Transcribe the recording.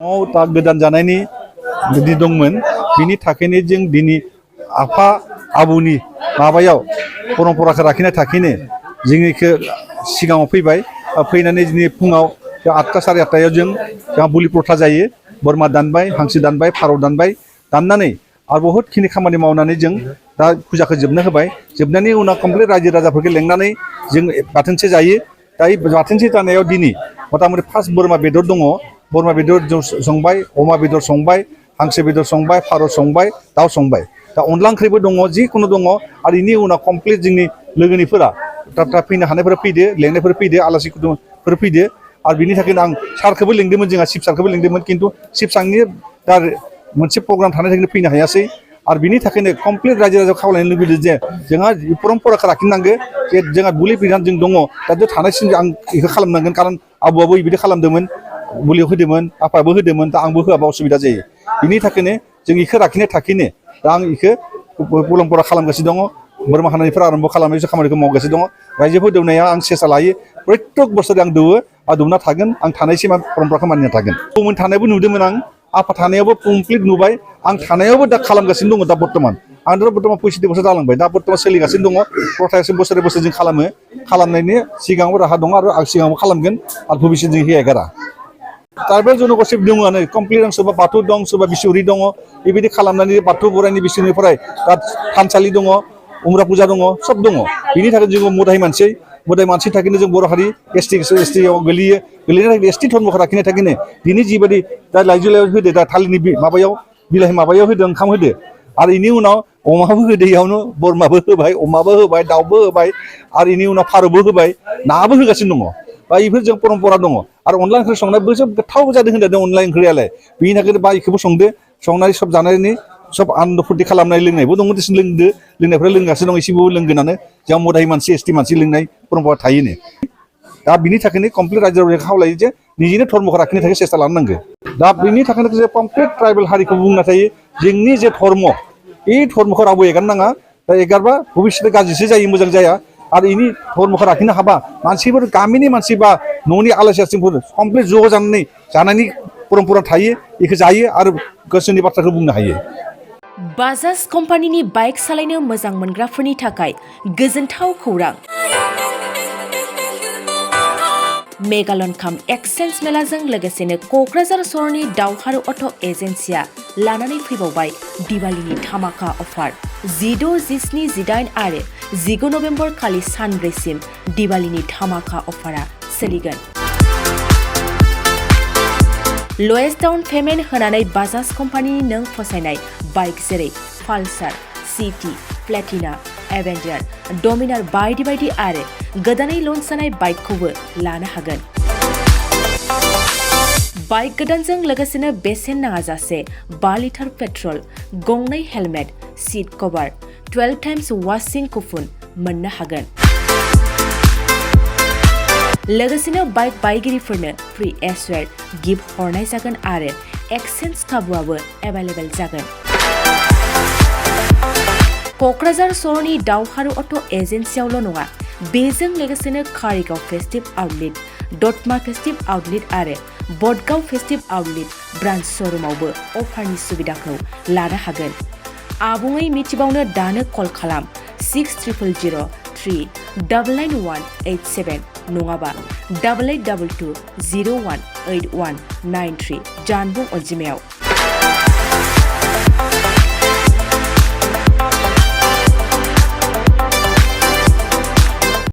दा गोदान जानायनि बिदि दंमोन बिनि थाखायनो जों दिनै आफा आबौनि माबायाव परम्पराखौ लाखिनो थाखायनो जोंनिखौ सिगाङाव फैबाय फैनानै दिनै फुङाव 8टा साराय 8टायाव जोंहा बुलि प्रथा जायो बोरमा दानबाय हांसो दानबाय फारौ दानबाय दाननानै आरो बहुतखिनि खामानि मावनानै जों दा फुजाखौ जोबनो होबाय जोबनायनि उनाव कमप्लिट रायजो राजाफोरखौ लेंनानै जों बाथोनसे जायो दा बाथोनसे जानायाव दिनै मथा-मथि फार्स्ट बोरमा बेदर दङ बोरमा बेदर संबाय अमा बेदर संबाय हांसो बेदर संबाय फारौ संबाय दाउ संबाय दा अनला ओंख्रिबो दङ जिखुनु दङ आरो बेनि उनाव कमप्लिट जोंनि लोगोनिफोरा थाब थाब फैनो हानायफोरा फैदो लेंनायफोर फैदो आलासि कुटुमफोर फैदो आरो बिनि थाखायनो आं सारखौबो लिंदोंमोन जोंहा शिब सारखौबो लिंदोंमोन खिन्थु शिब सारनि दा मोनसे प्रग्राम थानायनि थाखायनो फैनो हायासै आरो बिनि थाखायनो कमप्लिट रायजो राजाखौ खावलायनो लुबैदों जे जोंहा परम्पराखौ लाखिनांगौ जे जोंहा बुलि बिधान जों दङ दा बे थानायसिम आं बेखौ खालामनांगोन खारन आबौआबो बिबायदि खालामदोंमोन बुलियाव होदोंमोन आफायाबो होदोंमोन दा आंबो होआबा असुबिदा जायो बिनि थाखायनो जों बेखौ लाखिनो थाखायनो दा आं बेखौ परम्परा खालामगासिनो दङ बोरमा हानायनिफ्राय आरम्भ खालामनाय खामानिखौ मावगासिनो दङ रायजोफोर दौनाया आं सेस्था लायो प्रत्येक बोसोर आं दौवो आरो दौना थागोन आं थानायसिम आं परम्पराखौ मानिना थागोन दौमोन थानायबो नुदोंमोन आं आफा थानायावबो कमप्लिट नुबाय आं थानायावबो दा खालामगासिनो दङ दा बर्थमान आं दा बर्थमान 65 बोसोर जालांबाय दा बर्थमान सोलिगासिनो दङ प्रथायासो बोसोरे बोसोर जों खालामो खालामनायनि सिगाङाव राहा दङ आरो आं सिगाङाव खालामगोन आरो भबिष्यत जों हेगारा ट्राइबेल जन'गोष्ठी दङआनो कमप्लिट आं सोरबा बाथौ दं सोरबा बिसुरि दङ बेबायदि खालामनानै बाथौ बोराइनि बिसुरिनिफ्राय दा थानसालि दङ उम्रा फुजा दङ सब दङ बिनि थाखाय जोङो मोदाय मानसि थाखायनो जों बर' हारि एसटिआव गोलैयो गोलैनाय थाखाय एसटि धर्मखौ लाखिनाय थाखायनो दिनै जिबायदि दा लाइजौ लाइयाव होदो दा थालिरनि माबायाव बिलाइ माबायाव होदो ओंखाम होदो आरो बेनि उनाव अमाबो होदो इयावनो बोरमाबो होबाय अमाबो होबाय दाउबो होबाय आरो बेनि उनाव फारौबो होबाय नाबो होगासिनो दङ बा बेफोर जों परम्परा दङ आरो अनला ओंख्रि संनायबो जोब गोथाव जादों होनदों अनला ओंख्रियालाय बिनि थाखायनो बा बेखौबो संदो संनानै सब जानायनि सब आनन्द फुरथि खालामनाय लोंनायबो दङ दिसुन लोंदो लोंनायफ्रा लोंगासिनो दं एसेबाबो लोंगोनानो जोंहा मोदाय मानसि एसटि मानसि लोंनाय परम्परा थायोनो दा बिनि थाखायनो कमप्लिट रायजो राजाखौ खावलायो जे निजिनो धर्मखौ लाखिनो थाखाय सेस्था लानांगौ दा बिनि थाखायनो जे कमप्लिट ट्राइबेल हारिखौ बुंना थायो जोंनि जे धर्म बे धर्मखौ रावबो एगारनो नाङा दा एगारबा भबिष्यत गाज्रिसो जायो मोजां जाया आरो बेनि धर्मखौ लाखिनो हाबा मानसिफोर गामिनि मानसि बा न'नि आलासि आलासिफोर कमप्लिट ज' जानानै जानायनि परम्परा थायो बेखौ जायो आरो गोसोनि बाथ्राखौ बुंनो हायो बाजाज कम्पानिनि बाइक सालायनो मोजां मोनग्राफोरनि थाखाय गोजोनथाव खौरां मेगालन काम एक्सचेन्ज मेलाजों लोगोसेनो क'क्राझार सहरनि दावहारु अट' एजेन्सिया लानानै फैबावबाय दिवालीनि धामाका अफार 16, 17, 18 आरो 19 नभेम्बर खालि सानब्रैसिम दिवालीनि धामाका अफारा सोलिगोन लवेस्ट डाउन पेमेन्ट होनानै बाजाज कम्पानिनि नों फसायनाय बाइक जेरै पालसार सिटि प्लेटिना एवेन्जार डमिनार बायदि बायदि आरो गोदानै लन्च जानाय बाइकखौबो लानो हागोन बाइक गोदानजों लोगोसेनो बेसेन नाङाजासे 5 लिटार पेट्रल गंनै हेलमेट सीट कभार 12 टाइम्स वाशिं कुपन मोननो हागोन लोगोसेनो बाइक बायगिरिफोरनो फ्रि एसवेर गिफ्ट हरनाय जागोन आरो एक्सचेन्ज खाबुआबो एभेलेबेल जागोन क'क्राझार सहरनि दावहारु अट' एजेन्सियावल' नङा बेजों लोगोसेनो कारिगाव फेस्टिभ आउटलेट दतमा फेस्टिभ आउटलेट आरो बडगाव फेस्टिभ आउटलेट ब्रान्च श'रुमावबो अफारनि सुबिदाखौ लानो हागोन आबुङै मिथिबावनो दानो कल खालाम 6000399187 नङाबा 8822018193 जानबुं अनजिमायाव